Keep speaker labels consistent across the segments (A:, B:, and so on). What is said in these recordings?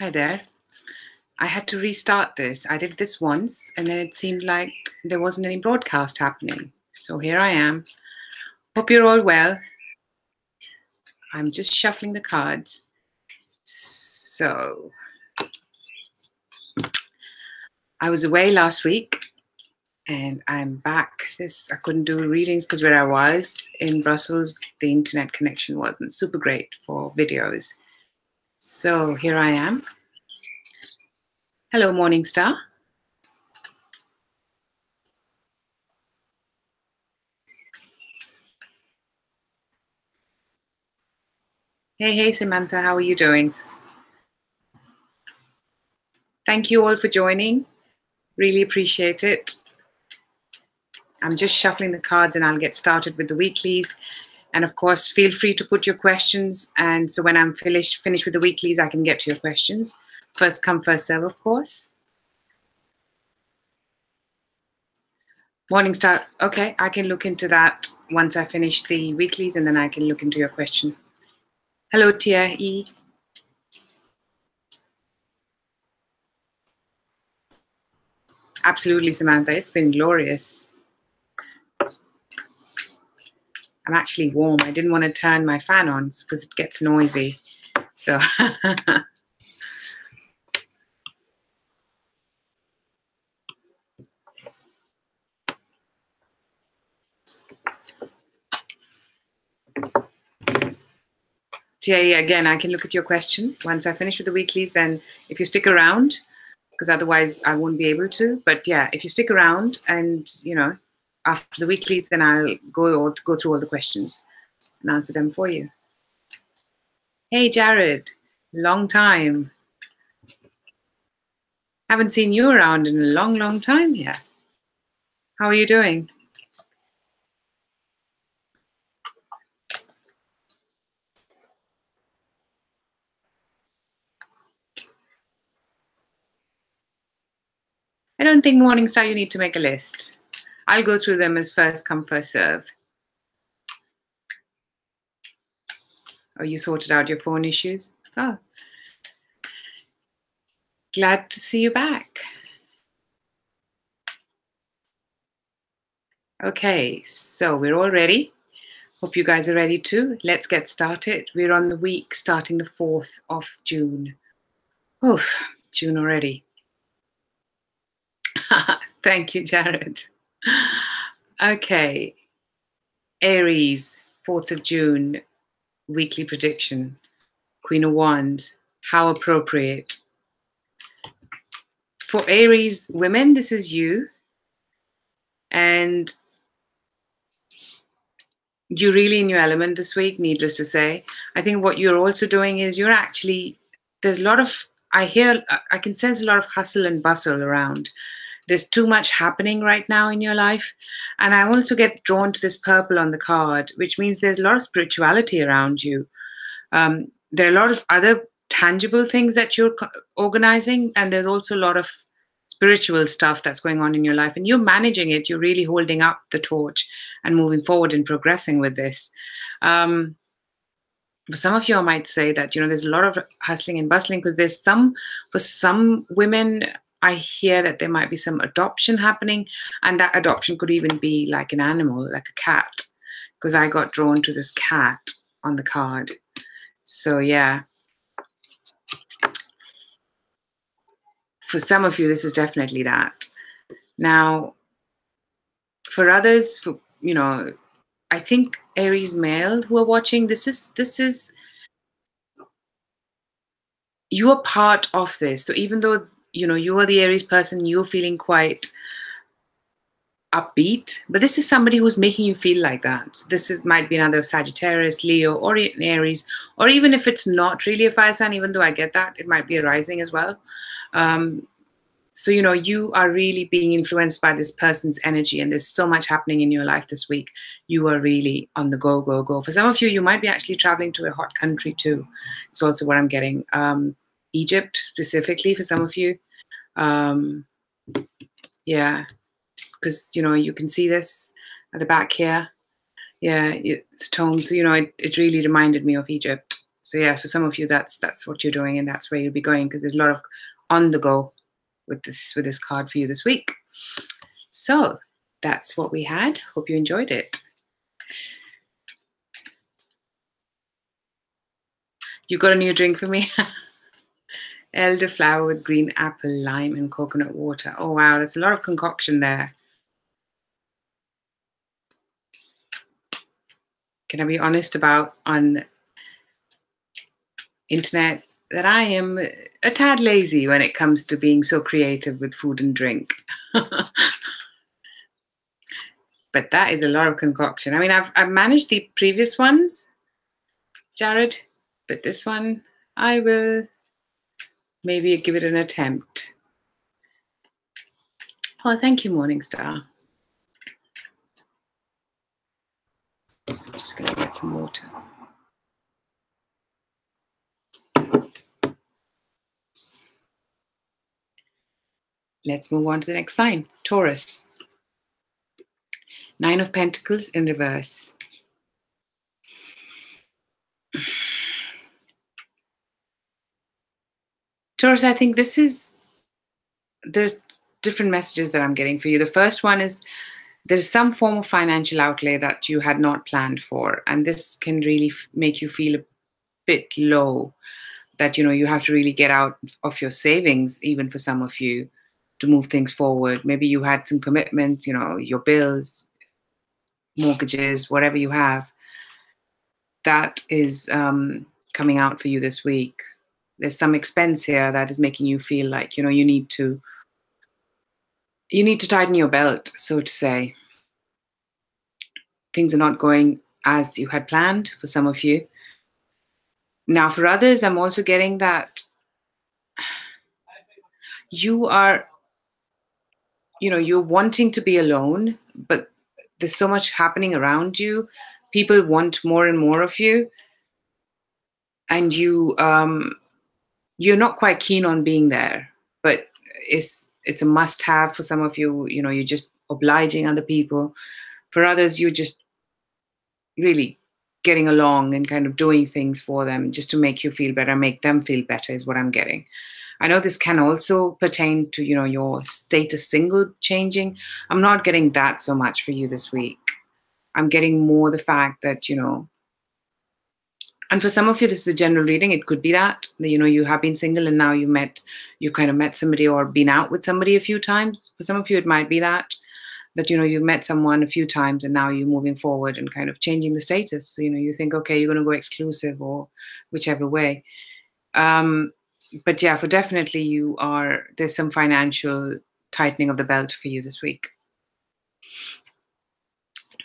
A: Hi there. I had to restart this. I did this once and then it seemed like there wasn't any broadcast happening. So here I am. Hope you're all well. I'm just shuffling the cards. So I was away last week and I'm back. I couldn't do readings because where I was in Brussels, the internet connection wasn't super great for videos. So here I am. Hello, Morning Star. Hey, Samantha, how are you doing? Thank you all for joining. Really appreciate it. I'm just shuffling the cards and I'll get started with the weeklies. And of course, feel free to put your questions. And so when I'm finished with the weeklies, I can get to your questions. First come, first serve, of course. Morning Star. Okay, I can look into that once I finish the weeklies and then I can look into your question. Hello, Tia E. Absolutely, Samantha. It's been glorious. I'm actually warm. I didn't want to turn my fan on because it gets noisy. So Tia, again, I can look at your question once I finish with the weeklies. Then if you stick around, because otherwise I won't be able to. But yeah, if you stick around and, after the weeklies, then I'll go through all the questions and answer them for you. Hey, Jared, long time. Haven't seen you around in a long, long time here. How are you doing? I don't think Morningstar you need to make a list. I'll go through them as first come, first serve. Oh, you sorted out your phone issues? Oh, glad to see you back. Okay, so we're all ready. Hope you guys are ready too. Let's get started. We're on the week starting the 4th of June. Oof, June already. Thank you, Jared. Okay, Aries, 4th of June, weekly prediction. Queen of Wands, how appropriate. For Aries women, this is you. And you're really in your element this week, needless to say. I think what you're also doing is there's a lot of, I can sense a lot of hustle and bustle around. There's too much happening right now in your life. And I also get drawn to this purple on the card, which means there's a lot of spirituality around you. There are a lot of other tangible things that you're organizing, and there's also a lot of spiritual stuff that's going on in your life, and you're managing it. You're really holding up the torch and moving forward and progressing with this. For some of you, I might say that there's a lot of hustling and bustling because for some women, I hear that there might be some adoption happening, and that adoption could even be like an animal, like a cat, because I got drawn to this cat on the card. So yeah, for some of you, this is definitely that. Now, for others, I think Aries male who are watching, this is you are part of this. So even though you are the Aries person, you're feeling quite upbeat, but this is somebody who's making you feel like that. So this might be another Sagittarius, Leo, or an Aries, or even if it's not really a fire sign, even though I get that, it might be a rising as well. So, you are really being influenced by this person's energy, and there's so much happening in your life this week. You are really on the go, go, go. For some of you, you might be actually traveling to a hot country too. It's also what I'm getting. Egypt specifically for some of you. Yeah, because, you can see this at the back here. Yeah, it's tones. So, it really reminded me of Egypt. So yeah, for some of you, that's what you're doing, and that's where you'll be going, because there's a lot of on the go with this card for you this week. So that's what we had. Hope you enjoyed it. You got a new drink for me? Elderflower with green apple, lime, and coconut water. Oh wow, there's a lot of concoction there. Can I be honest about on internet that I am a tad lazy when it comes to being so creative with food and drink. But that is a lot of concoction. I mean, I've managed the previous ones, Jared, but this one I will maybe give it an attempt. Oh, thank you, Morningstar. Just gonna get some water. Let's move on to the next sign, Taurus. 9 of Pentacles in reverse. Taurus, I think there's different messages that I'm getting for you. The first one is there's some form of financial outlay that you had not planned for, and this can really make you feel a bit low, that you have to really get out of your savings, even for some of you, to move things forward. Maybe you had some commitments, your bills, mortgages, whatever you have, that is coming out for you this week. There's some expense here that is making you feel like you need to tighten your belt, so to say. Things are not going as you had planned for some of you. Now, for others, I'm also getting that you're wanting to be alone, but there's so much happening around you. People want more and more of you, and you're not quite keen on being there, but it's a must-have for some of you. You're just obliging other people. For others, you're just really getting along and kind of doing things for them just to make you feel better, make them feel better, is what I'm getting. I know this can also pertain to, your status single changing. I'm not getting that so much for you this week. I'm getting more the fact that, and for some of you, this is a general reading. It could be that, you have been single and now you kind of met somebody or been out with somebody a few times. For some of you, it might be that you've met someone a few times and now you're moving forward and kind of changing the status. So, you think, okay, you're going to go exclusive or whichever way. But yeah, for definitely there's some financial tightening of the belt for you this week.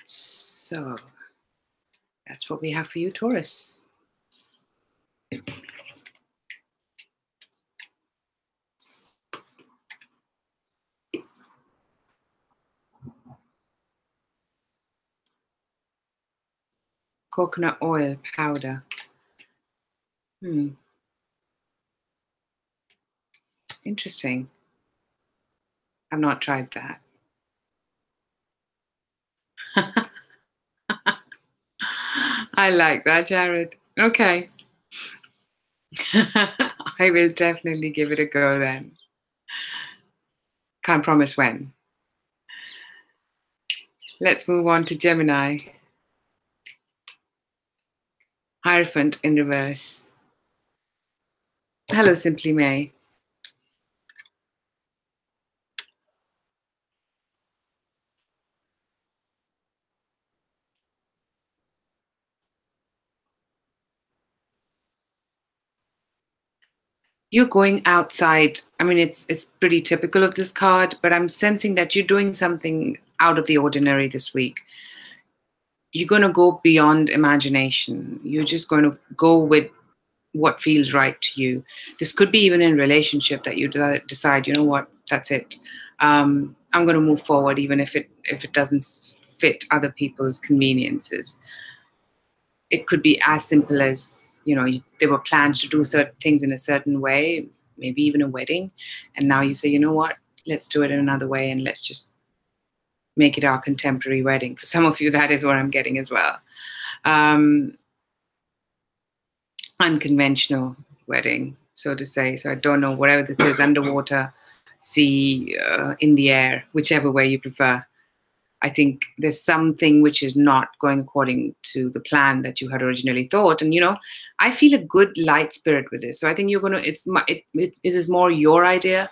A: So that's what we have for you, Taurus. Coconut oil powder. Interesting. I've not tried that. I like that, Jared. Okay. I will definitely give it a go then. Can't promise when. Let's move on to Gemini. Hierophant in reverse. Hello, Simply May. You're going outside. I mean, it's pretty typical of this card, but I'm sensing that you're doing something out of the ordinary this week. You're going to go beyond imagination. You're just going to go with what feels right to you. This could be even in relationship that you decide, you know what, that's it. I'm going to move forward, even if it doesn't fit other people's conveniences. It could be as simple as, there were plans to do certain things in a certain way, maybe even a wedding, and now you say, you know what, let's do it in another way, and let's just make it our contemporary wedding. For some of you, that is what I'm getting as well. unconventional wedding, so to say. So I don't know, whatever this is, underwater, sea, in the air, whichever way you prefer. I think there's something which is not going according to the plan that you had originally thought. And, I feel a good light spirit with this. So I think you're going to, it is more your idea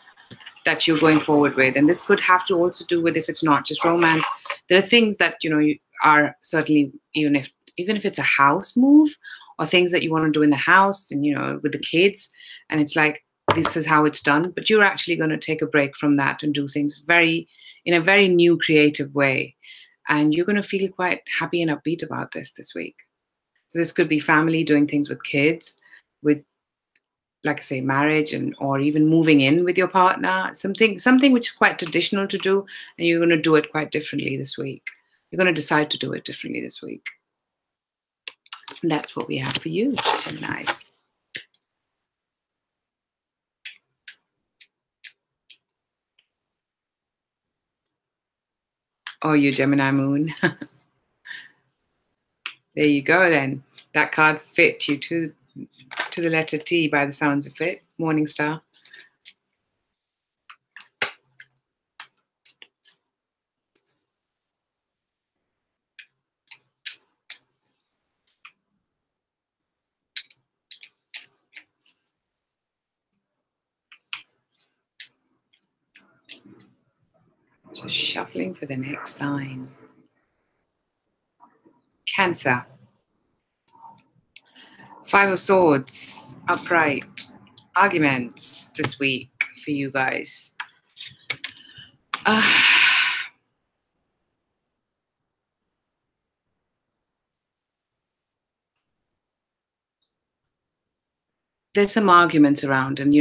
A: that you're going forward with. And this could have to also do with, if it's not just romance, there are things that, you are certainly, even if it's a house move or things that you want to do in the house and, with the kids. And it's like, this is how it's done. But you're actually going to take a break from that and do things in a very new, creative way. And you're going to feel quite happy and upbeat about this week. So this could be family, doing things with kids, with, like I say, marriage, or even moving in with your partner, something which is quite traditional to do, and you're going to do it quite differently this week. You're going to decide to do it differently this week. And that's what we have for you, Geminis. Oh, you Gemini moon. There you go then. That card fit you to the letter T by the sounds of it. Morning star. Just shuffling for the next sign. Cancer. 5 of Swords, upright. Arguments this week for you guys. There's some arguments around, and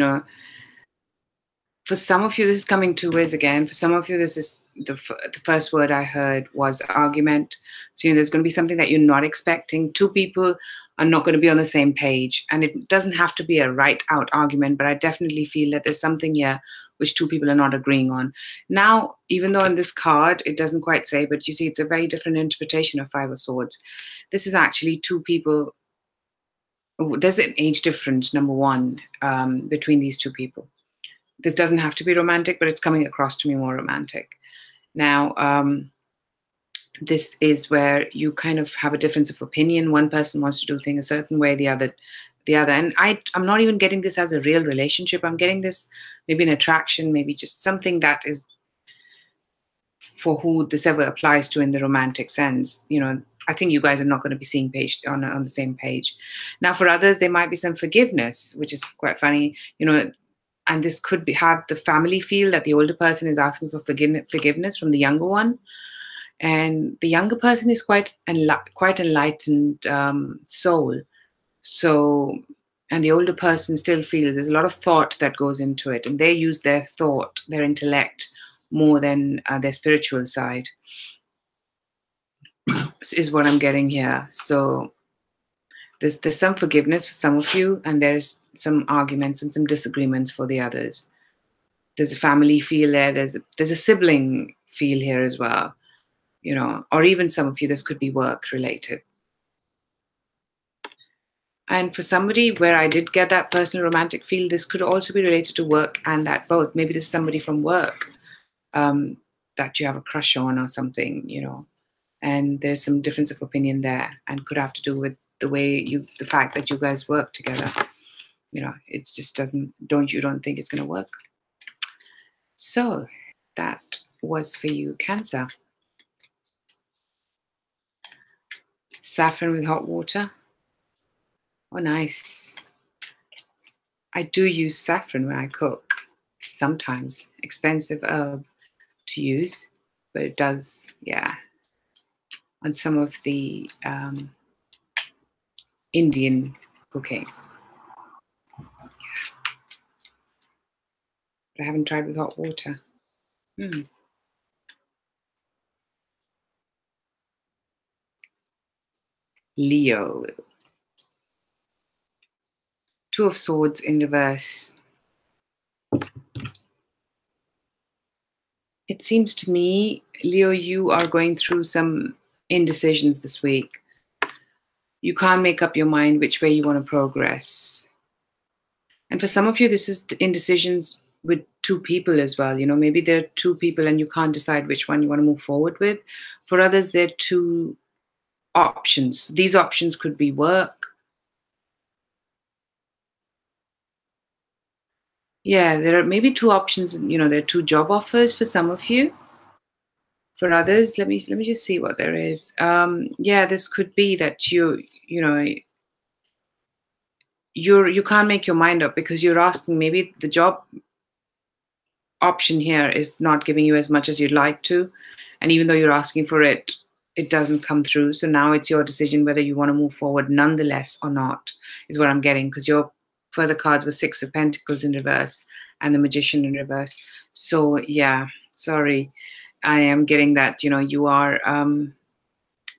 A: for some of you, this is coming 2 ways again. For some of you, this is the first word I heard was argument. So there's going to be something that you're not expecting. 2 people are not going to be on the same page, and it doesn't have to be a right out argument, but I definitely feel that there's something here which 2 people are not agreeing on. Now, even though in this card it doesn't quite say, but you see it's a very different interpretation of 5 of Swords. This is actually 2 people. There's an age difference, number one, between these 2 people. This doesn't have to be romantic, but it's coming across to me more romantic. Now, this is where you kind of have a difference of opinion. One person wants to do things a certain way, the other. And I'm not even getting this as a real relationship. I'm getting this maybe an attraction, maybe just something that is for who this ever applies to in the romantic sense. I think you guys are not going to be seeing page on the same page. Now, for others, there might be some forgiveness, which is quite funny. And this could have the family feel that the older person is asking for forgiveness from the younger one. And the younger person is quite enlightened soul. So, and the older person still feels there's a lot of thought that goes into it. And they use their thought, their intellect, more than their spiritual side, is what I'm getting here. So there's some forgiveness for some of you, and there's some arguments and some disagreements for the others. There's a family feel there. There's a sibling feel here as well, or even some of you, this could be work related. And for somebody where I did get that personal romantic feel, this could also be related to work and that both. Maybe there's somebody from work that you have a crush on or something, and there's some difference of opinion there, and could have to do with the fact that you guys work together. It just don't think it's going to work. So that was for you, Cancer. Saffron with hot water. Oh, nice. I do use saffron when I cook. Sometimes expensive herb to use, but it does, yeah, on some of the Indian cooking. But I haven't tried with hot water. Leo. 2 of Swords in reverse. It seems to me, Leo, you are going through some indecisions this week. You can't make up your mind which way you want to progress. And for some of you, this is indecisions with two people as well. Maybe there are two people and you can't decide which one you want to move forward with. For others, there are two options. These options could be work. Yeah, there are maybe two options. There are two job offers for some of you. For others, let me just see what there is. Yeah, this could be that you can't make your mind up because you're asking, maybe the job option here is not giving you as much as you'd like to, and even though you're asking for it, it doesn't come through. So now it's your decision whether you want to move forward nonetheless or not, is what I'm getting, because your further cards were Six of Pentacles in reverse and the Magician in reverse. So yeah, sorry, I am getting that you are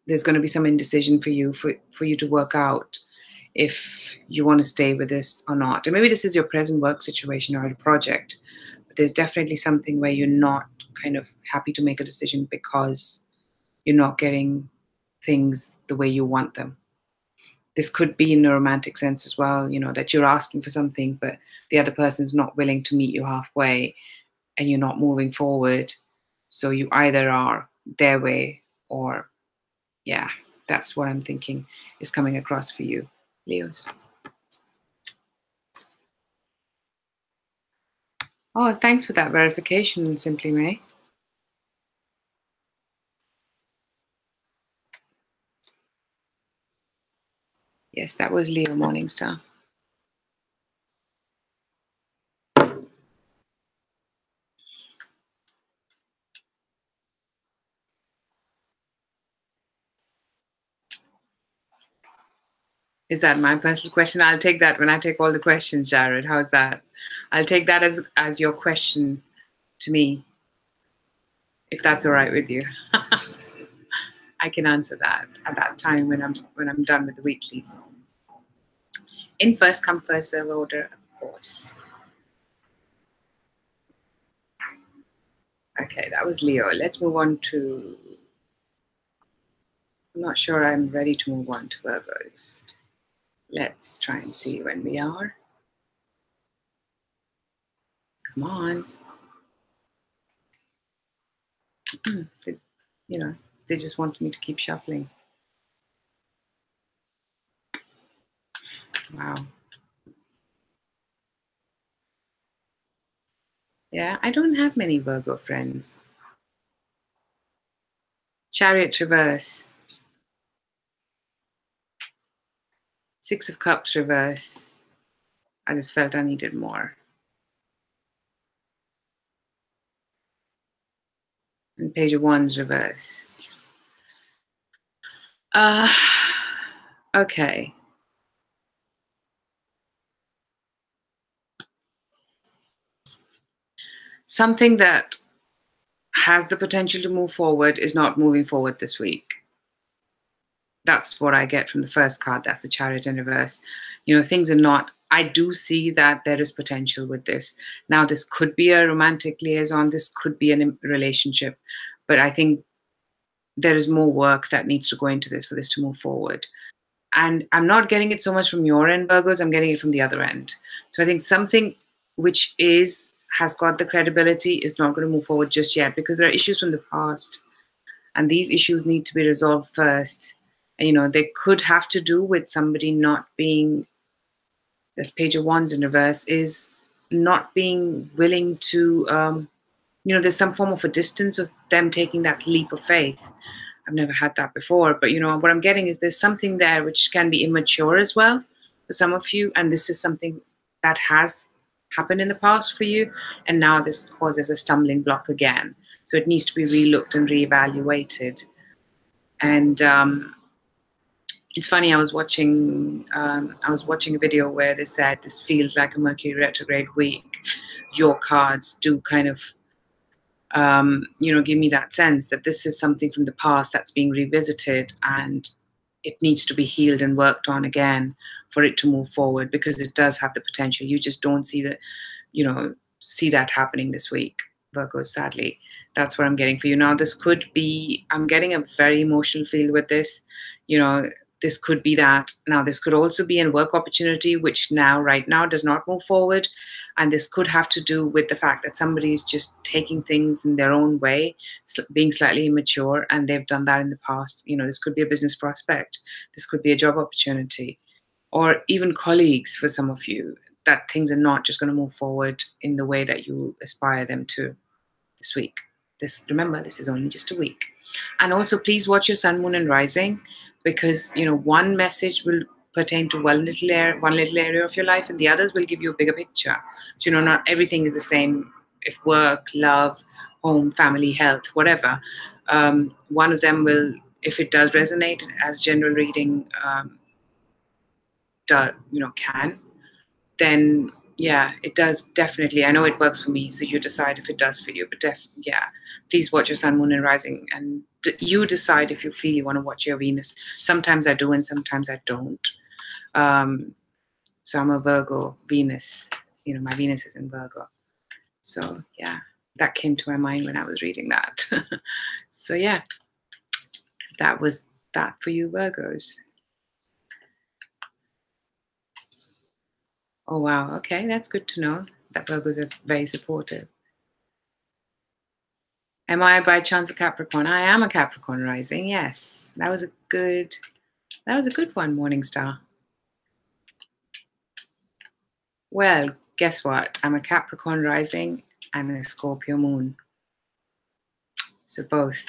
A: there's going to be some indecision for you to work out if you want to stay with this or not. And maybe this is your present work situation or a project, but there's definitely something where you're not kind of happy to make a decision because you're not getting things the way you want them. This could be in a romantic sense as well, that you're asking for something, but the other person's not willing to meet you halfway and you're not moving forward. So you either are their way or, yeah, that's what I'm thinking is coming across for you, Leos. Oh, thanks for that verification, Simply May. Yes, that was Leo Morningstar. Is that my personal question? I'll take that when I take all the questions, Jared. How's that? I'll take that as your question to me, if that's all right with you. I can answer that at that time when I'm done with the weeklies. In first come, first serve order, of course. Okay, that was Leo. Let's move on to... I'm not sure I'm ready to move on to Virgos. Let's try and see when we are. Come on. They just want me to keep shuffling. Wow. Yeah, I don't have many Virgo friends. Chariot reverse. Six of Cups reverse. I just felt I needed more. And Page of Wands reverse. Okay. Something that has the potential to move forward is not moving forward this week. That's what I get from the first card. That's the Chariot in reverse. Things are not... I do see that there is potential with this. Now, this could be a romantic liaison. This could be a relationship. But I think there is more work that needs to go into this for this to move forward. And I'm not getting it so much from your end, Virgos. I'm getting it from the other end. So I think something which has got the credibility is not going to move forward just yet, because there are issues from the past. And these issues need to be resolved first. And, they could have to do with somebody not being... This Page of Wands in reverse is not being willing to... there's some form of a distance of them taking that leap of faith. I've never had that before, but what I'm getting is there's something there which can be immature as well for some of you, and this is something that has happened in the past for you, and now this causes a stumbling block again. So it needs to be relooked and reevaluated. And it's funny, I was watching a video where they said this feels like a Mercury retrograde week. Your cards do kind of give me that sense that this is something from the past that's being revisited, and it needs to be healed and worked on again for it to move forward, because it does have the potential. You just don't see that happening this week, Virgo, sadly. That's what I'm getting for you. Now, this could be... I'm getting a very emotional feel with this. this could be that. Now, this could also be a work opportunity, which right now does not move forward. And this could have to do with the fact that somebody is just taking things in their own way, being slightly immature, and they've done that in the past. This could be a business prospect. This could be a job opportunity, or even colleagues for some of you, that things are not just going to move forward in the way that you aspire them to this week. Remember, this is only just a week. And also, please watch your sun, moon, and rising, because one message will pertain to one little area of your life, and the others will give you a bigger picture. So not everything is the same. If work, love, home, family, health, whatever, one of them will, if it does resonate as general reading, can, then yeah, it does definitely. I know it works for me, so you decide if it does for you. But please watch your sun, moon, and rising, and you decide if you feel you want to watch your Venus. Sometimes I do, and sometimes I don't. So I'm a Virgo Venus. My Venus is in Virgo. So yeah, that came to my mind when I was reading that. So yeah, that was that for you Virgos. Oh wow, okay, that's good to know that Virgos are very supportive. Am I by chance a Capricorn? I am a Capricorn rising. Yes, that was a good one, Morningstar. Well, guess what? I'm a Capricorn rising. I'm a Scorpio moon. So both.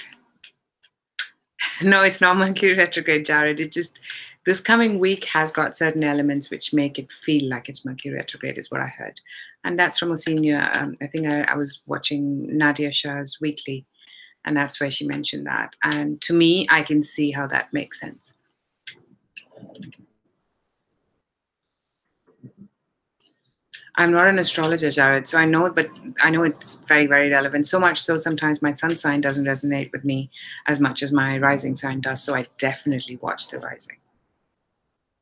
A: No, it's not Mercury retrograde, Jared. It just, this coming week has got certain elements which make it feel like it's Mercury retrograde, is what I heard. And that's from a senior, I think I was watching Nadia Shah's weekly, and that's where she mentioned that. And to me, I can see how that makes sense. I'm not an astrologer, Jared, so I know it's very, very relevant. So much so sometimes my sun sign doesn't resonate with me as much as my rising sign does. So I definitely watch the rising.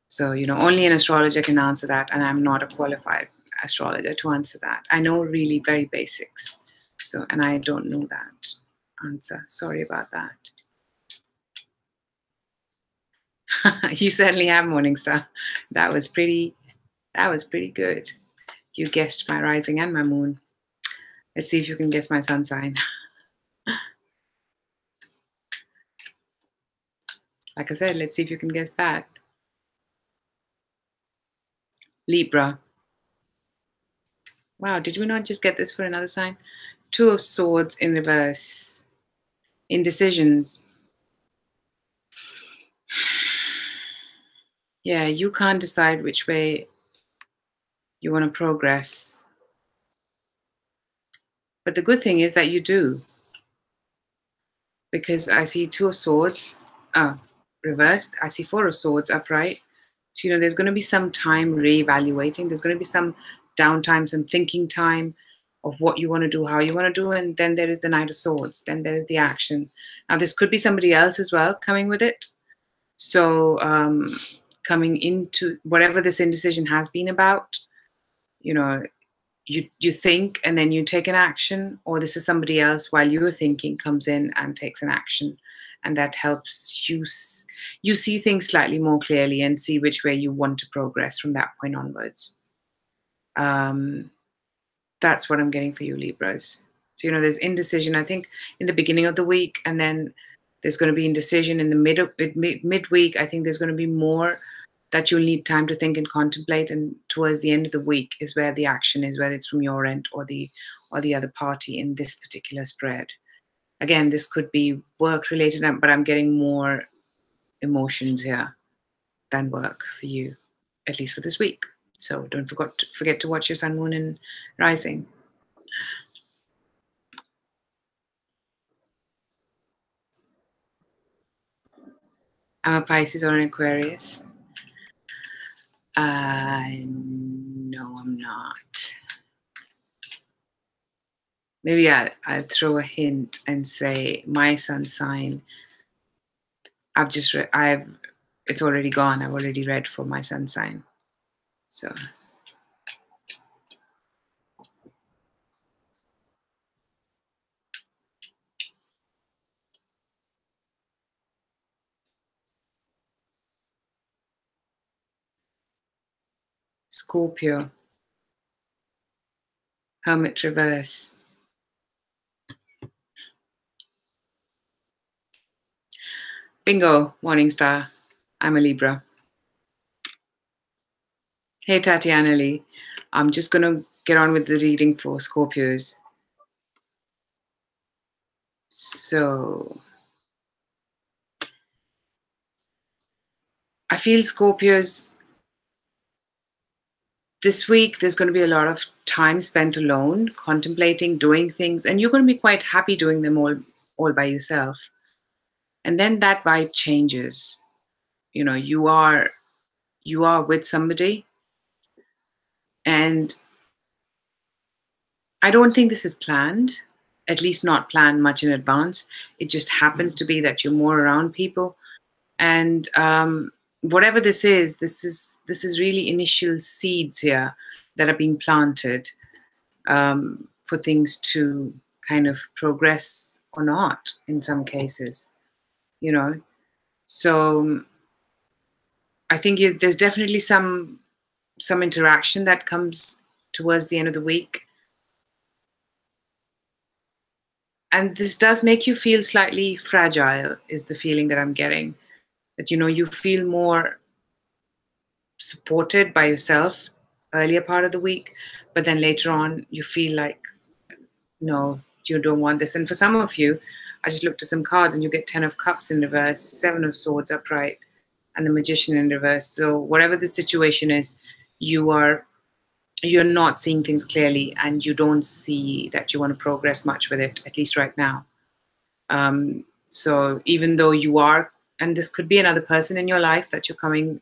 A: So, only an astrologer can answer that, and I'm not a qualified astrologer to answer that. I know really very basics. So, and I don't know that answer. Sorry about that. You certainly have, Morningstar. That was pretty good. You guessed my rising and my moon. Let's see if you can guess my sun sign. Like I said, let's see if you can guess that. Libra. Wow, did we not just get this for another sign? Two of Swords in reverse. Indecisions. Yeah, you can't decide which way you want to progress. But the good thing is that you do. Because I see Two of Swords reversed. I see Four of Swords upright. So, there's going to be some time reevaluating. There's going to be some downtime, some thinking time of what you want to do, how you want to do. And then there is the Knight of Swords. Then there is the action. Now, this could be somebody else as well coming with it. So coming into whatever this indecision has been about, you think and then you take an action, or this is somebody else while you're thinking comes in and takes an action. And that helps you see things slightly more clearly and see which way you want to progress from that point onwards. That's what I'm getting for you, Libras. So, there's indecision, I think, in the beginning of the week, and then there's going to be indecision in the midweek. I think there's going to be more that you'll need time to think and contemplate, and towards the end of the week is where the action is, whether it's from your end or the other party in this particular spread. Again, this could be work related, but I'm getting more emotions here than work for you, at least for this week. So don't forget to watch your sun, moon, and rising. I'm a Pisces or an Aquarius. No, I'm not. Maybe I'll throw a hint and say my sun sign. It's already gone. I've already read for my sun sign. So. Scorpio, Hermit reverse. Bingo, Morning Star. I'm a Libra. Hey, Tatiana Lee. I'm just going to get on with the reading for Scorpios. So, I feel Scorpios, this week there's going to be a lot of time spent alone, contemplating, doing things, and you're going to be quite happy doing them all by yourself. And then that vibe changes. You know, you are with somebody, and I don't think this is planned, at least not planned much in advance. It just happens to be that you're more around people, and whatever this is really initial seeds here that are being planted for things to kind of progress or not in some cases, you know. So I think there's definitely some interaction that comes towards the end of the week, and this does make you feel slightly fragile, is the feeling that I'm getting, that you feel more supported by yourself earlier part of the week, but then later on you feel like, no, you don't want this. And for some of you, I just looked at some cards and you get 10 of cups in reverse, 7 of swords upright, and the magician in reverse. So whatever the situation is, you're not seeing things clearly, and you don't see that you want to progress much with it, at least right now. So even though you are, and this could be another person in your life that you're coming,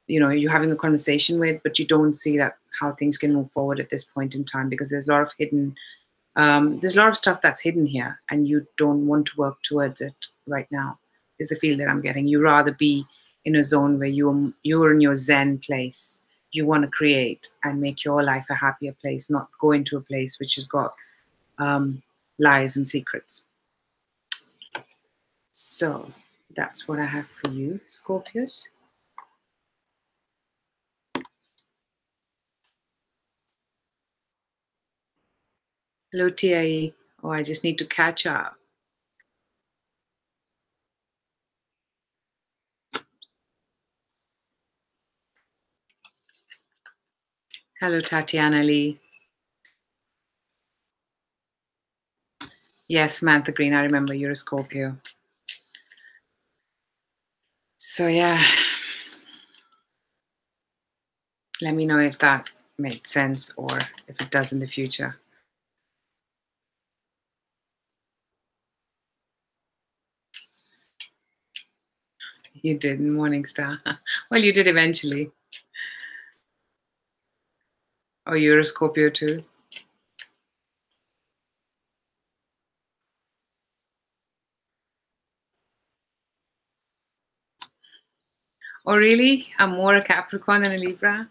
A: you're having a conversation with, but you don't see that how things can move forward at this point in time, because there's a lot of there's a lot of stuff that's hidden here, and you don't want to work towards it right now, is the feel that I'm getting. You rather be in a zone where you're in your Zen place. You want to create and make your life a happier place, not go into a place which has got lies and secrets. So that's what I have for you, Scorpios. Hello, TIE. Oh, I just need to catch up. Hello, Tatiana Lee. Yes, Samantha Green, I remember you're a Scorpio. So yeah, let me know if that made sense or if it does in the future. You did in Morningstar. Well, you did eventually. Oh, you're a Scorpio too? Oh, really? I'm more a Capricorn than a Libra?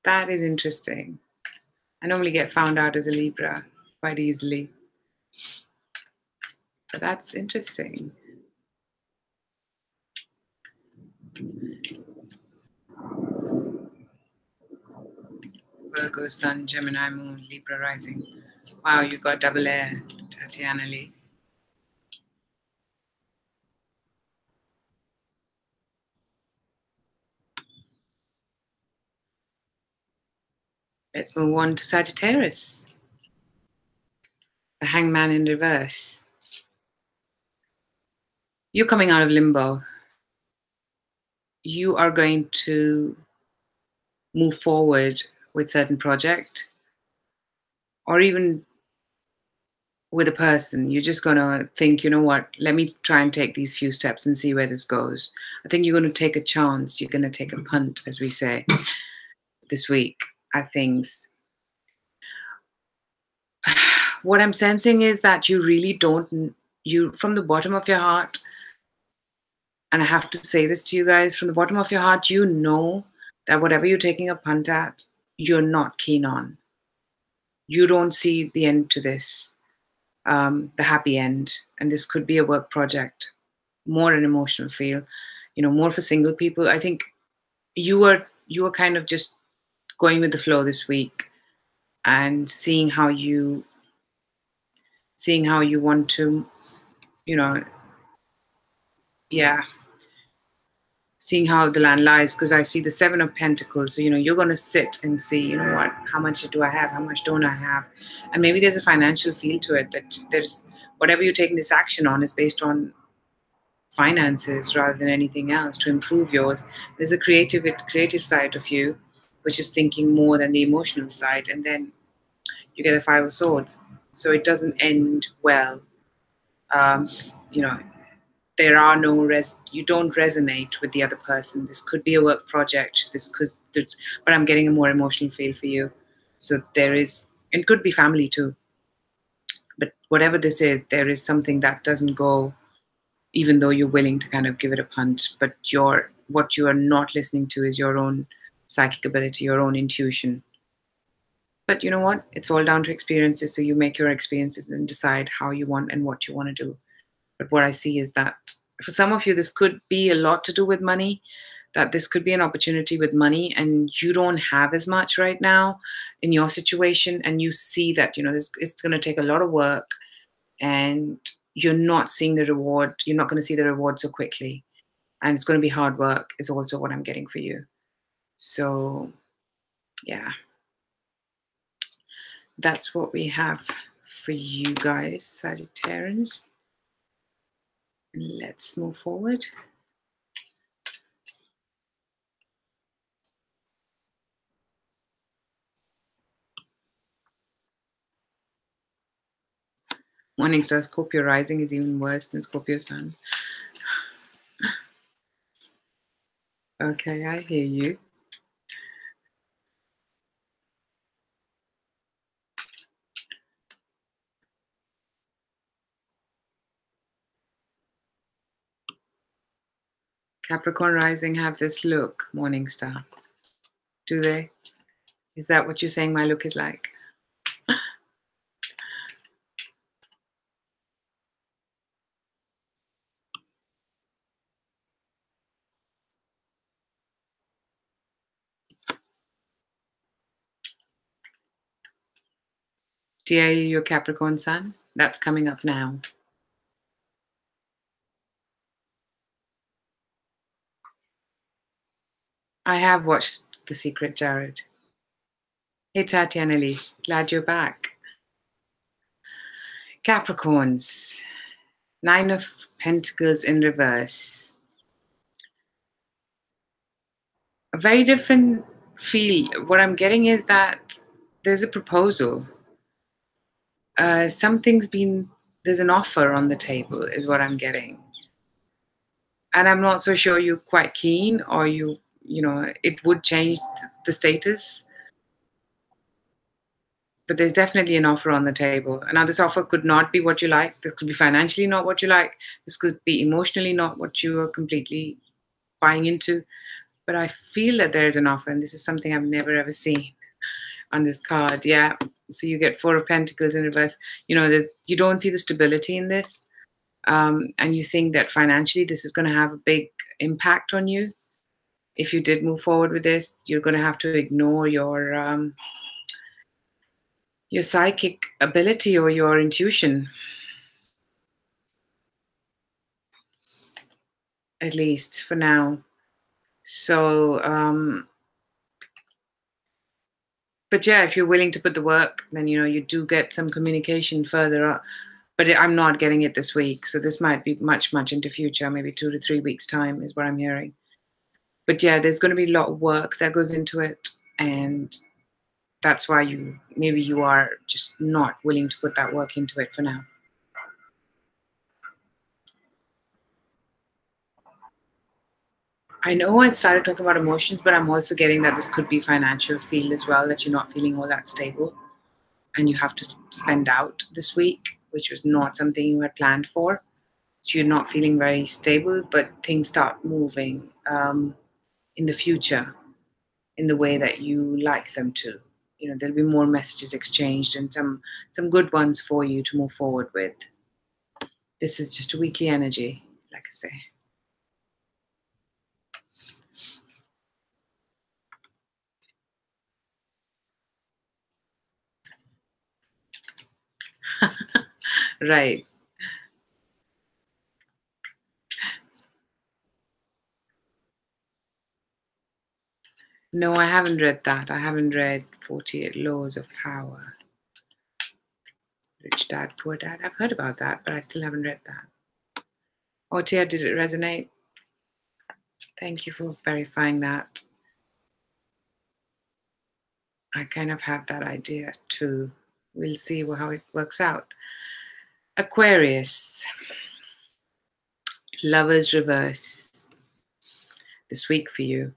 A: That is interesting. I normally get found out as a Libra quite easily. But that's interesting. Virgo, Sun, Gemini, Moon, Libra rising. Wow, you got double air, Tatiana Lee. Let's move on to Sagittarius. The Hangman in reverse. You're coming out of limbo. You are going to move forward with certain project, or even with a person. You're just going to think, you know what, let me try and take these few steps and see where this goes. I think you're going to take a chance. You're going to take a punt, as we say, this week at things. What I'm sensing is that you really don't, you from the bottom of your heart, and I have to say this to you guys, from the bottom of your heart, you know that whatever you're taking a punt at, you're not keen on. You don't see the end to this, the happy end. And this could be a work project, more an emotional feel, more for single people. I think you were kind of just going with the flow this week and seeing how you want to, you know, yeah, seeing how the land lies, because I see the Seven of Pentacles. So, you're going to sit and see, what, how much do I have? How much don't I have? And maybe there's a financial feel to it, that there's whatever you're taking this action on is based on finances rather than anything else to improve yours. There's a creative side of you, which is thinking more than the emotional side. And then you get a Five of Swords. So it doesn't end well. Um, you know, there are no you don't resonate with the other person. This could be a work project. But I'm getting a more emotional feel for you. So there is, it could be family too. But whatever this is, there is something that doesn't go, even though you're willing to kind of give it a punt. But what you are not listening to is your own psychic ability, your own intuition. But you know what? It's all down to experiences. So you make your experiences and decide how you want and what you want to do. But what I see is that for some of you, this could be a lot to do with money, that this could be an opportunity with money and you don't have as much right now in your situation. And you see that, it's going to take a lot of work and you're not seeing the reward. You're not going to see the reward so quickly. And it's going to be hard work is also what I'm getting for you. So, yeah. That's what we have for you guys, Sagittarians. Let's move forward. Morning star, Scorpio rising is even worse than Scorpio sun. Okay, I hear you. Capricorn rising have this look, morning star. Do they? Is that what you're saying my look is like? Dear you, your Capricorn sun? That's coming up now. I have watched The Secret, Jared. Hey, Tatiana Lee. Glad you're back. Capricorns. Nine of Pentacles in reverse. A very different feel. What I'm getting is that there's a proposal. There's an offer on the table, is what I'm getting. And I'm not so sure you're quite keen or it would change the status. But there's definitely an offer on the table. Now, this offer could not be what you like. This could be financially not what you like. This could be emotionally not what you are completely buying into. But I feel that there is an offer, and this is something I've never ever seen on this card. Yeah. So you get Four of Pentacles in reverse. You don't see the stability in this. And you think that financially this is going to have a big impact on you. If you did move forward with this, you're going to have to ignore your psychic ability or your intuition, at least for now. So, but yeah, if you're willing to put the work, then you do get some communication further up. But I'm not getting it this week, so this might be much into future, maybe 2 to 3 weeks time is what I'm hearing. But yeah, there's going to be a lot of work that goes into it, and that's why you are just not willing to put that work into it for now. I know I started talking about emotions, but I'm also getting that this could be financial feel as well, that you're not feeling all that stable and you have to spend out this week, which was not something you had planned for. So you're not feeling very stable, but things start moving in the future in the way that you like them to. There'll be more messages exchanged and some good ones for you to move forward with. This is just a weekly energy, like I say. Right. No, I haven't read that. I haven't read 48 Laws of Power. Rich Dad, Poor Dad. I've heard about that, but I still haven't read that. Oh, Tia, did it resonate? Thank you for verifying that. I kind of have that idea too. We'll see how it works out. Aquarius, Lovers Reverse this week for you.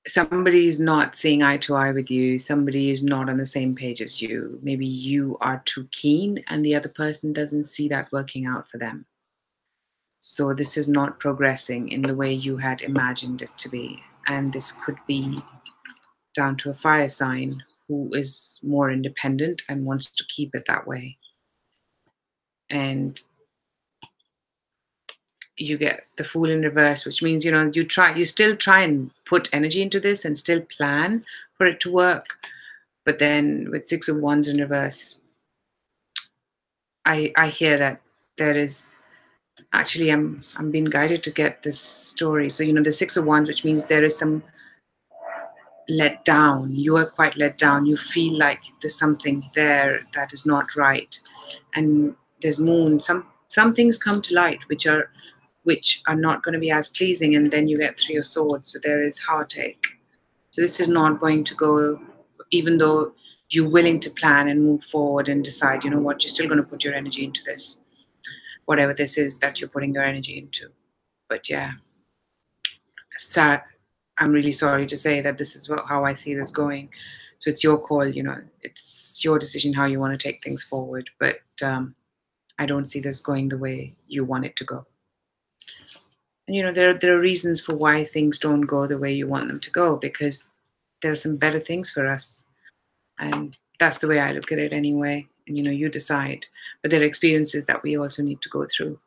A: Somebody is not seeing eye to eye with you. Somebody is not on the same page as you. Maybe you are too keen and the other person doesn't see that working out for them. So this is not progressing in the way you had imagined it to be. And this could be down to a fire sign who is more independent and wants to keep it that way. And you get the Fool in reverse, which means, you still try and put energy into this and still plan for it to work. But then with Six of Wands in reverse, I hear that there is actually, I'm being guided to get this story. So, the Six of Wands, which means there is some let down. You are quite let down. You feel like there's something there that is not right. And there's moon. Some things come to light which are not going to be as pleasing, and then you get Three of Swords. So there is heartache. So this is not going to go, even though you're willing to plan and move forward and decide, you know what, you're still going to put your energy into this, whatever this is that you're putting your energy into. But yeah, sad. I'm really sorry to say that this is how I see this going. So it's your call, it's your decision how you want to take things forward. But I don't see this going the way you want it to go. And there are reasons for why things don't go the way you want them to go, because there are some better things for us. And that's the way I look at it anyway. And you decide. But there are experiences that we also need to go through.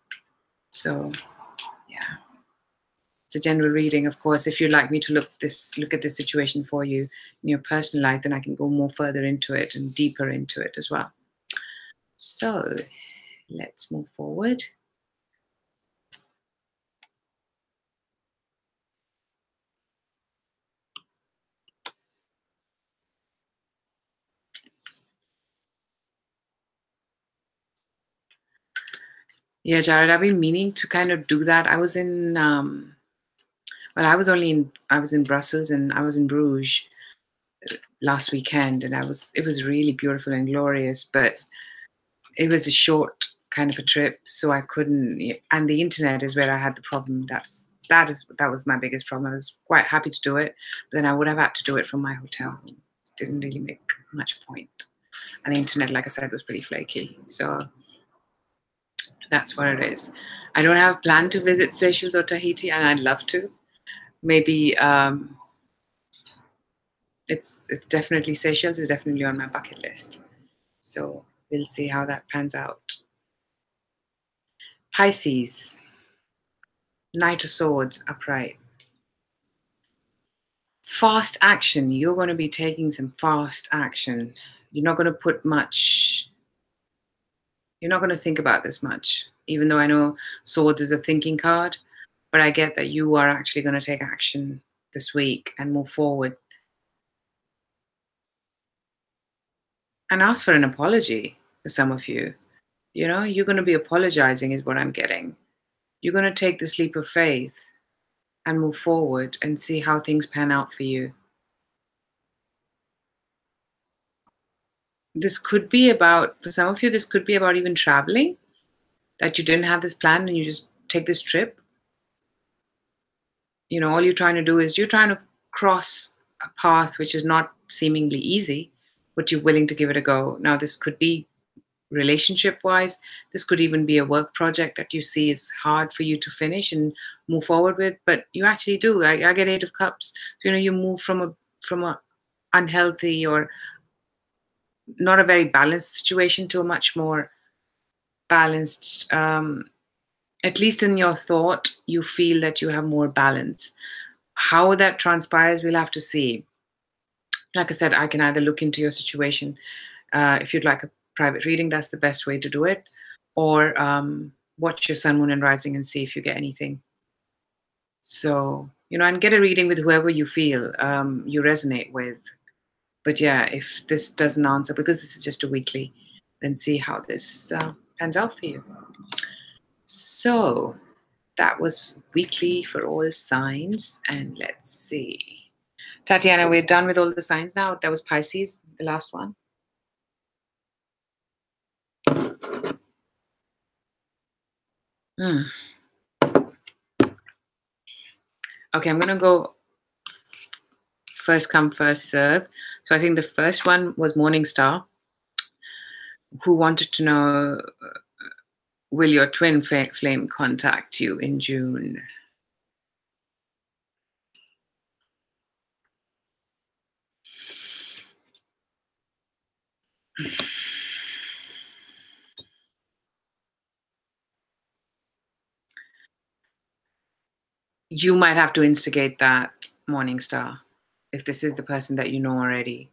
A: So yeah. It's a general reading, of course. If you'd like me to look at this situation for you in your personal life, then I can go more further into it and deeper into it as well. So let's move forward. Yeah, Jared, I've been meaning to kind of do that. I was in I was in Brussels and I was in Bruges last weekend, and it was really beautiful and glorious, but it was a short kind of a trip, so I couldn't. And the internet is where I had the problem. That was my biggest problem. I was quite happy to do it, but then I would have had to do it from my hotel. It didn't really make much point. And the internet, like I said, was pretty flaky. So that's what it is. I don't have a plan to visit Seychelles or Tahiti, and I'd love to. Maybe it's definitely Seychelles is definitely on my bucket list. So we'll see how that pans out. Pisces, Knight of Swords, upright. Fast action. You're going to be taking some fast action. You're not going to put much, you're not going to think about this much, even though I know Swords is a thinking card, but I get that you are actually going to take action this week and move forward. And ask for an apology for some of you. You're going to be apologizing, is what I'm getting. You're going to take this leap of faith and move forward and see how things pan out for you. For some of you, this could be about even traveling, that you didn't have this plan and you just take this trip. All you're trying to do is you're trying to cross a path which is not seemingly easy, but you're willing to give it a go. Now, this could be relationship wise. This could even be a work project that you see is hard for you to finish and move forward with, but you actually do. I get Eight of Cups. You move from a unhealthy or not a very balanced situation to a much more balanced, at least in your thought, you feel that you have more balance. How that transpires, we'll have to see. Like I said, I can either look into your situation If you'd like a private reading, that's the best way to do it. Or watch your sun, moon, and rising and see if you get anything. So, and get a reading with whoever you feel you resonate with. But yeah, if this doesn't answer, because this is just a weekly, then see how this pans out for you. So that was weekly for all signs. And let's see. Tatiana, we're done with all the signs now. That was Pisces, the last one. Hmm. Okay, I'm going to go first come, first serve. So I think the first one was Morningstar, who wanted to know, will your twin flame contact you in June? You might have to instigate that, Morningstar. If this is the person that you know already,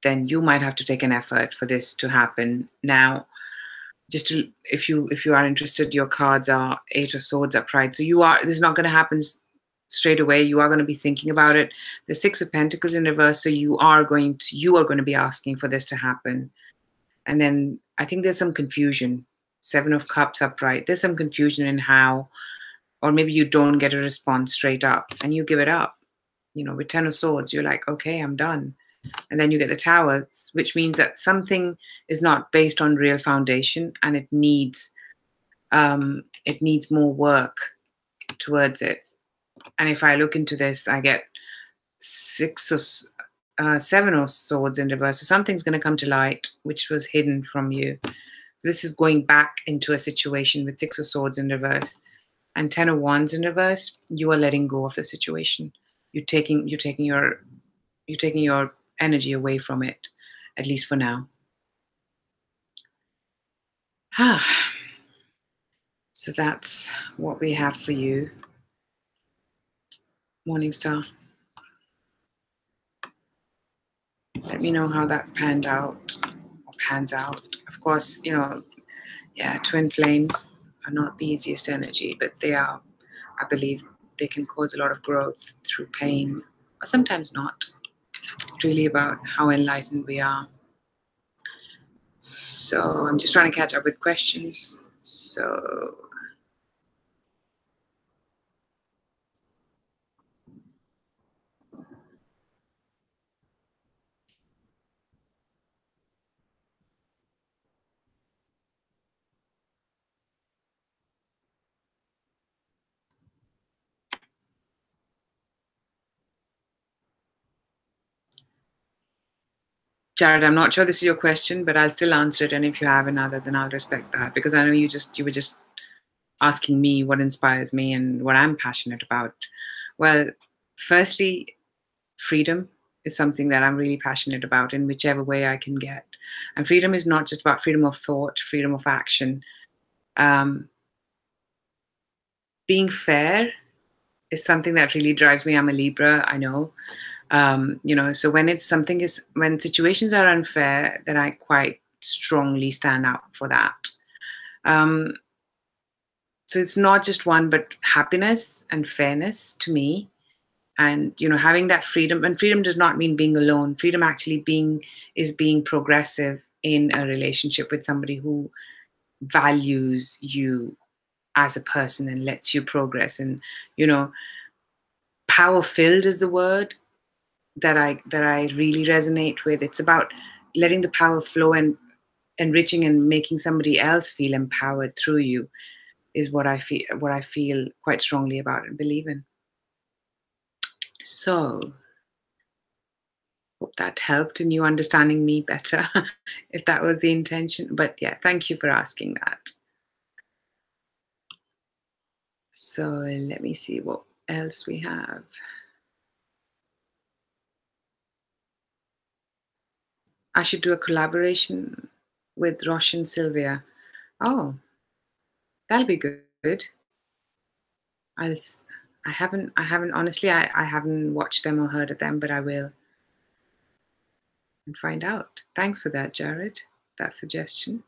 A: then you might have to take an effort for this to happen. Now, just to, if you are interested, your cards are Eight of Swords upright. So this is not going to happen straight away. You are going to be thinking about it. The Six of Pentacles in reverse. So you are going to be asking for this to happen. And then I think there's some confusion. Seven of Cups upright. There's some confusion in how, or maybe you don't get a response straight up and you give it up. With Ten of Swords, you're like, okay, I'm done. And then you get the Tower, which means that something is not based on real foundation, and it needs more work towards it. And if I look into this, I get Seven of Swords in reverse. So something's going to come to light, which was hidden from you. This is going back into a situation with Six of Swords in reverse and Ten of Wands in reverse. You are letting go of the situation. You're taking your energy away from it, at least for now. So that's what we have for you, Morningstar. Let me know how that pans out. Of course, twin flames are not the easiest energy, but they are, I believe, they can cause a lot of growth through pain, or sometimes not. It's really about how enlightened we are. So I'm just trying to catch up with questions. So Jared, I'm not sure this is your question, but I'll still answer it. And if you have another, then I'll respect that, because I know you were just asking me what inspires me and what I'm passionate about. Well, firstly, freedom is something that I'm really passionate about in whichever way I can get. And freedom is not just about freedom of thought, freedom of action. Being fair is something that really drives me. I'm a Libra, I know. So when situations are unfair, then I quite strongly stand up for that. So it's not just one, but happiness and fairness to me. And having that freedom, and freedom does not mean being alone. Freedom actually is being progressive in a relationship with somebody who values you as a person and lets you progress. And power filled is the word that I really resonate with. It's about letting the power flow and enriching and making somebody else feel empowered through you is what I feel quite strongly about and believe in. So hope that helped in you understanding me better, if that was the intention. But yeah, thank you for asking that. So let me see what else we have. I should do a collaboration with Rosh and Sylvia. Oh, that'll be good. I haven't honestly, I haven't watched them or heard of them, but I will. and find out. Thanks for that, Jared, that suggestion.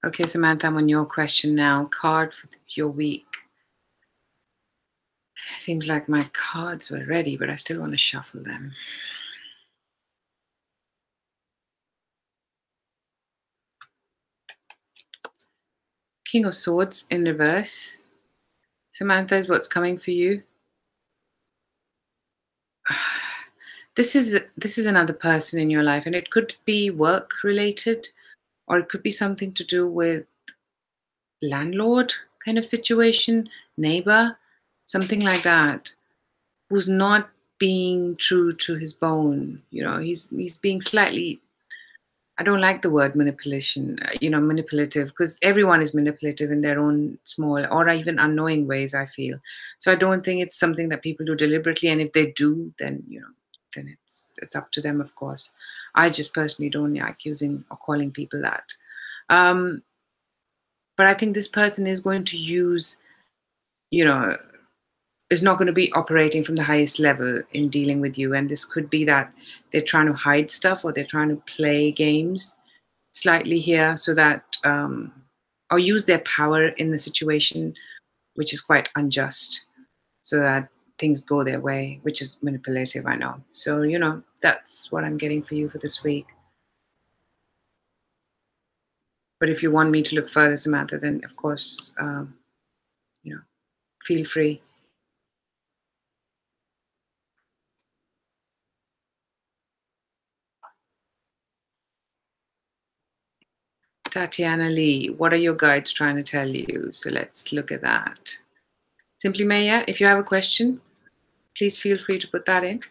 A: Okay, Samantha, I'm on your question now. Card for your week. Seems like my cards were ready, but I still want to shuffle them. King of Swords in reverse. Samantha is what's coming for you. This is another person in your life, and it could be work related, or it could be something to do with landlord kind of situation, neighbor, something like that, who's not being true to his bone. He's being slightly, I don't like the word manipulation, manipulative, because everyone is manipulative in their own small or even unknowing ways, I feel. So I don't think it's something that people do deliberately. And if they do, then it's up to them, of course. I just personally don't like using or calling people that. But I think this person is going to use, you know, is not going to be operating from the highest level in dealing with you. And this could be that they're trying to hide stuff, or they're trying to play games slightly here, so that or use their power in the situation, which is quite unjust, so that things go their way, which is manipulative, I know. So that's what I'm getting for you for this week. But if you want me to look further, Samantha, then of course, feel free. Tatiana Lee, what are your guides trying to tell you? So let's look at that. Simply Maya, if you have a question, please feel free to put that in.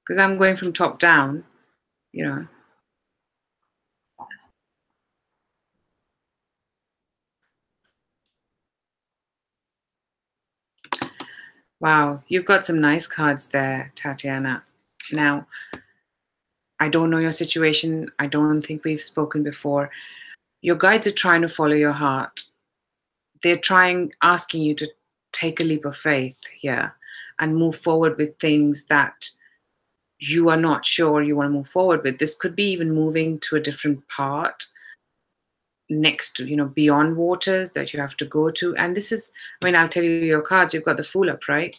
A: Because I'm going from top down, Wow, you've got some nice cards there, Tatiana. Now, I don't know your situation. I don't think we've spoken before. Your guides are trying to follow your heart. They're asking you to take a leap of faith here and move forward with things that you are not sure you want to move forward with. This could be even moving to a different part next to, beyond waters that you have to go to. And this is, I'll tell you your cards. You've got the Fool upright.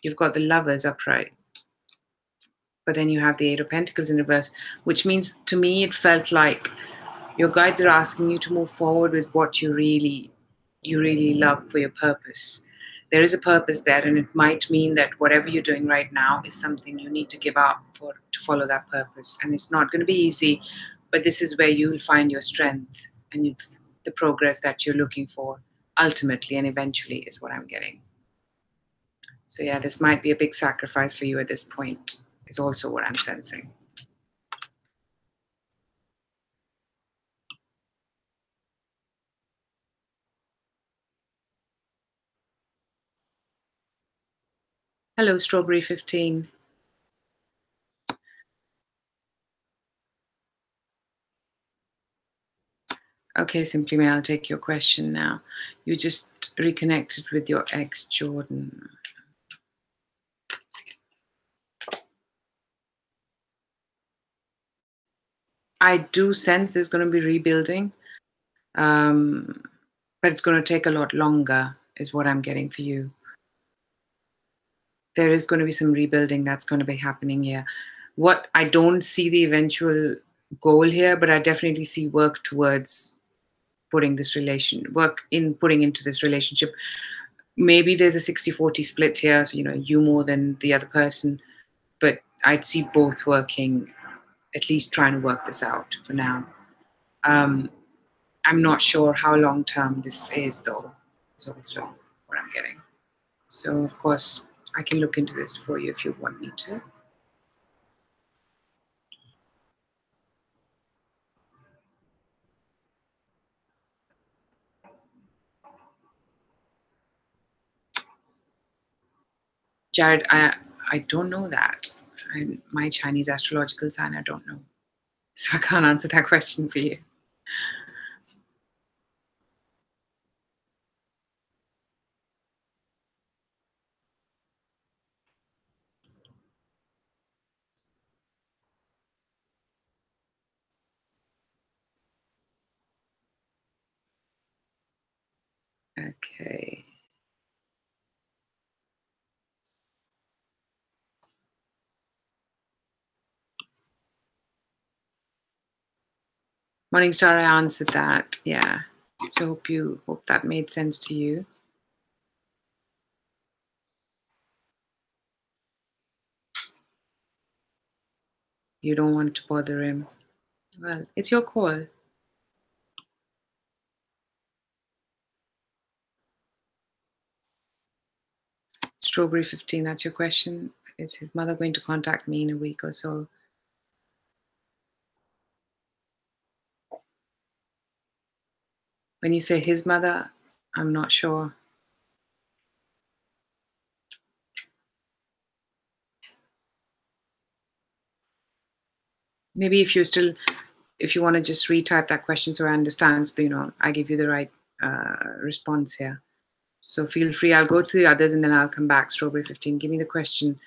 A: You've got the Lovers upright. But then you have the Eight of Pentacles in reverse, which means to me it felt like your guides are asking you to move forward with what you really love for your purpose. There is a purpose there, and it might mean that whatever you're doing right now is something you need to give up to follow that purpose. And it's not going to be easy, but this is where you'll find your strength and it's the progress that you're looking for ultimately and eventually, is what I'm getting. So yeah, this might be a big sacrifice for you at this point, is also what I'm sensing. Hello, Strawberry 15. Okay, Simply May, I'll take your question now. You just reconnected with your ex, Jordan. I do sense there's going to be rebuilding, but it's going to take a lot longer, is what I'm getting for you. There is going to be some rebuilding that's going to be happening here. What I don't see the eventual goal here, but I definitely see work towards putting into this relationship. Maybe there's a 60-40 split here, so, you more than the other person, but I'd see both working, at least trying to work this out for now. I'm not sure how long term this is, though, is also what I'm getting. So, of course, I can look into this for you if you want me to. Jared, I don't know that. My Chinese astrological sign, I don't know. So I can't answer that question for you. Okay. Morningstar, I answered that. Yeah. So hope that made sense to you. You don't want to bother him. Well, it's your call. Strawberry 15, that's your question. Is his mother going to contact me in a week or so? When you say his mother, I'm not sure. Maybe if you want to just retype that question so I understand, so, I give you the right response here. So feel free. I'll go to the others and then I'll come back. Strawberry 15, give me the question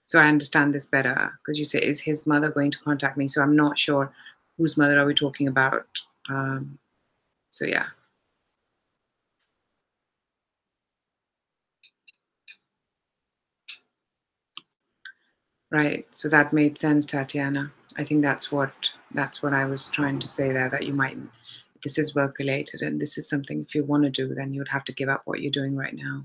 A: so I understand this better. Because you say, is his mother going to contact me? So I'm not sure whose mother are we talking about. So yeah. Right. So that made sense, Tatiana. I think that's what I was trying to say there, that you might, this is work related and this is something, if you want to do, then you would have to give up what you're doing right now.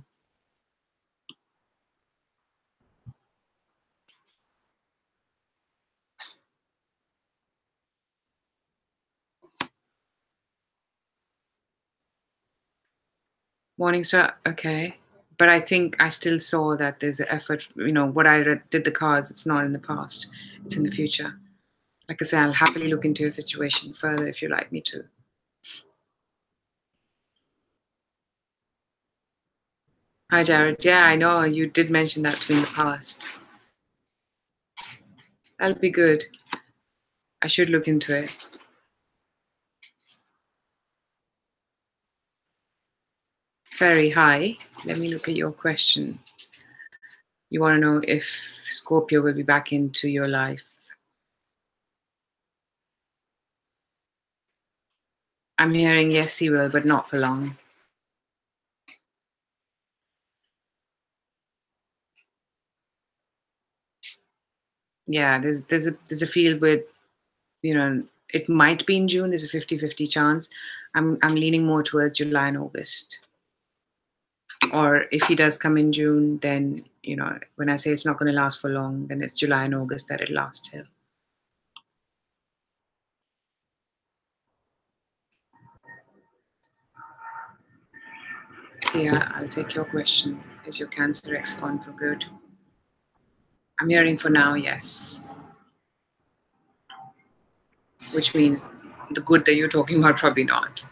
A: Morningstar, okay. But I think I still saw that there's an effort, what I did the cards, it's not in the past, it's in the future. Like I say, I'll happily look into your situation further if you like me to. Hi, Jared. Yeah, I know you did mention that to me in the past. That'll be good. I should look into it. Very high. Let me look at your question. You want to know if Scorpio will be back into your life. I'm hearing yes, he will, but not for long. Yeah, there's a feel with, it might be in June. There's a 50-50 chance. I'm leaning more towards July and August. Or if he does come in June, then, when I say it's not going to last for long, then it's July and August that it lasts till. So yeah, I'll take your question. Is your Cancer ex gone for good? I'm hearing for now, yes. Which means the good that you're talking about, probably not.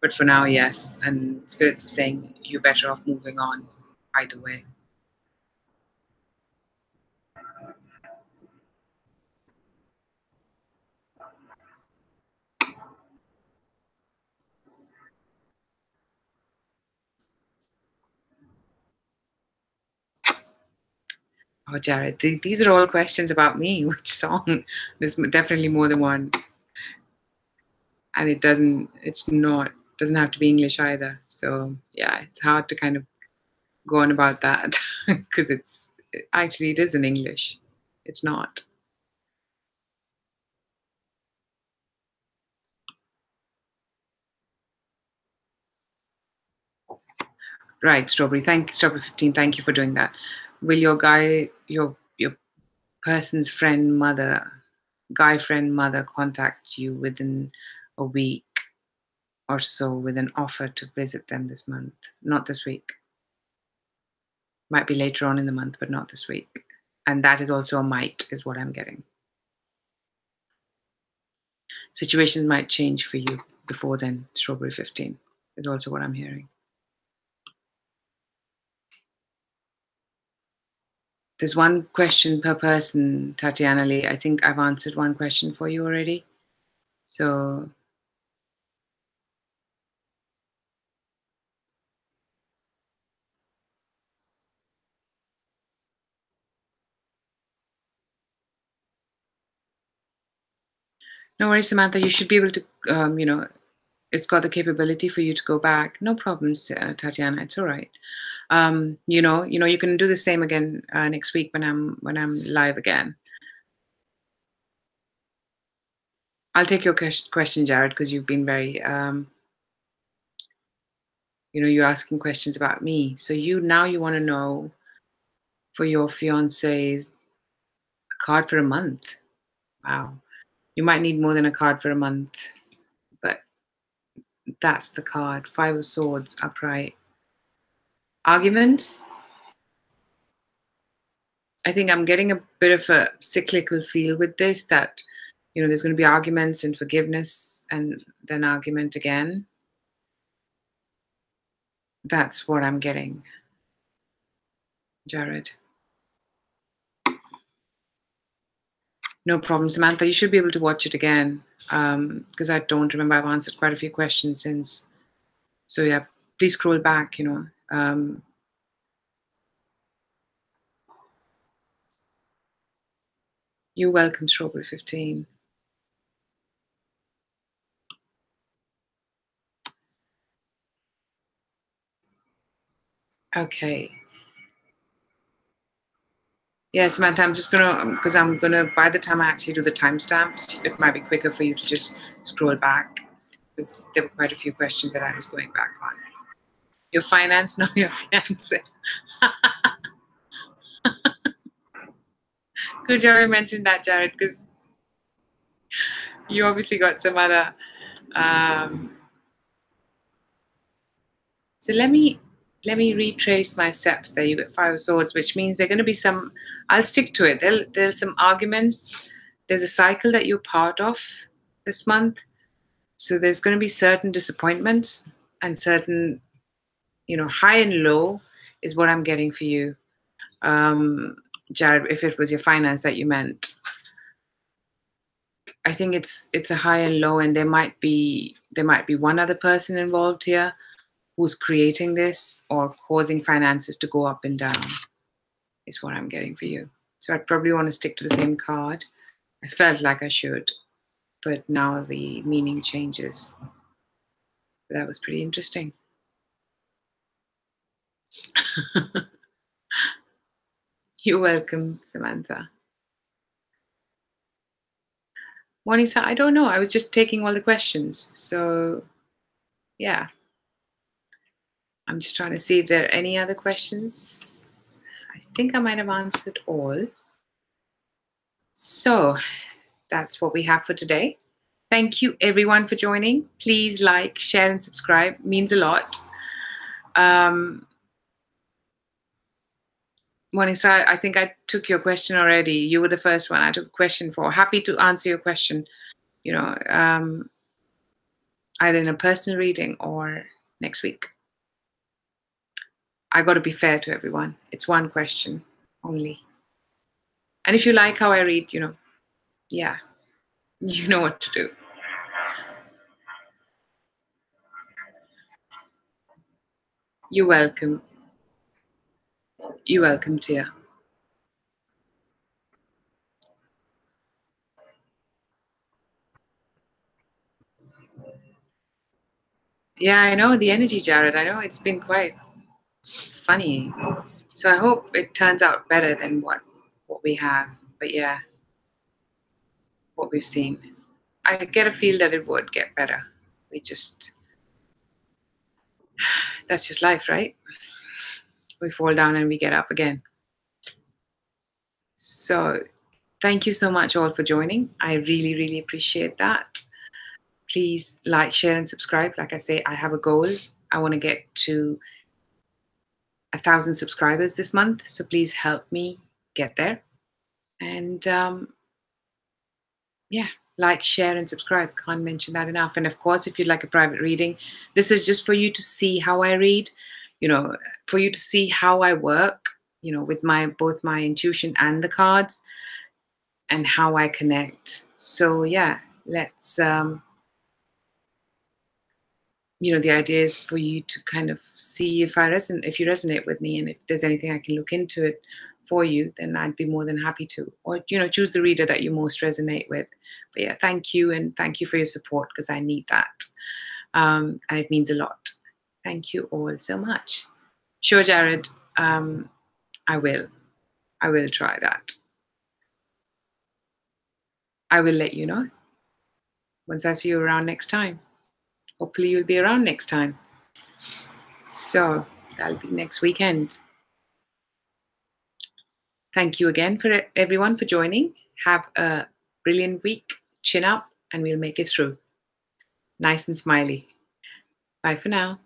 A: But for now, yes. And Spirit's saying you're better off moving on either way. Oh, Jared, these are all questions about me. Which song? There's definitely more than one. And doesn't have to be English either. So yeah, it's hard to kind of go on about that because it is in English. It's not. Right, Strawberry 15, thank you for doing that. Will your person's guy friend mother contact you within a week or so with an offer to visit them this month? Not this week. Might be later on in the month, but not this week. And that is also a might, is what I'm getting. Situations might change for you before then. Strawberry 15 is also what I'm hearing. There's one question per person, Tatiana Lee. I think I've answered one question for you already. So no worries, Samantha. You should be able to, it's got the capability for you to go back. No problems, Tatiana. It's all right. You can do the same again next week when I'm live again. I'll take your question, Jared, because you've been very, you're asking questions about me. So you want to know for your fiance's a card for a month. Wow. You might need more than a card for a month, but that's the card. 5 of Swords upright. Arguments. I think I'm getting a bit of a cyclical feel with this, that, there's going to be arguments and forgiveness and then argument again. That's what I'm getting, Jared. No problem, Samantha. You should be able to watch it again, because I don't remember. I've answered quite a few questions since. So yeah, please scroll back, You're welcome, Strawberry 15. Okay. Yeah, Samantha, I'm just gonna, because I'm gonna, by the time I actually do the timestamps, it might be quicker for you to just scroll back, because there were quite a few questions that I was going back on. Your finance, not your fiance. Good job you mentioned that, Jared, because you obviously got some other. So let me retrace my steps there. You got 5 of Swords, which means there are going to be some. I'll stick to it. There's some arguments. There's a cycle that you're part of this month. So there's going to be certain disappointments and certain, high and low is what I'm getting for you, Jared. If it was your finance that you meant, I think it's a high and low, and there might be one other person involved here who's creating this or causing finances to go up and down, is what I'm getting for you. So I'd probably want to stick to the same card. I felt like I should, but now the meaning changes. But that was pretty interesting. You're welcome, Samantha. Monisa, I don't know. I was just taking all the questions. So, yeah. I'm just trying to see if there are any other questions. I think I might have answered all. So, that's what we have for today. Thank you, everyone, for joining. Please like, share, and subscribe. It means a lot. Monisa, I think I took your question already. You were the first one I took a question for. Happy to answer your question, either in a personal reading or next week. I got to be fair to everyone. It's one question only. And if you like how I read, yeah, you know what to do. You're welcome. You're welcome, Tia. Yeah, I know the energy, Jared. I know it's been quite funny. So I hope it turns out better than what we have. But yeah, what we've seen. I get a feel that it would get better. That's just life, right? We fall down and we get up again. So thank you so much all for joining. I really, really appreciate that. Please like, share, and subscribe. Like I say, I have a goal. I want to get to 1,000 subscribers this month, so please help me get there. And yeah, like, share, and subscribe. Can't mention that enough. And of course, if you'd like a private reading, this is just for you to see how I read, for you to see how I work, with both my intuition and the cards, and how I connect. So yeah, let's the idea is for you to kind of see if you resonate with me, and if there's anything I can look into it for you, then I'd be more than happy to. Or choose the reader that you most resonate with. But yeah, thank you, and thank you for your support, because I need that, and it means a lot. Thank you all so much. Sure, Jared. I will try that. I will let you know once I see you around next time. Hopefully you'll be around next time. So that'll be next weekend. Thank you again for everyone for joining. Have a brilliant week. Chin up, and we'll make it through. Nice and smiley. Bye for now.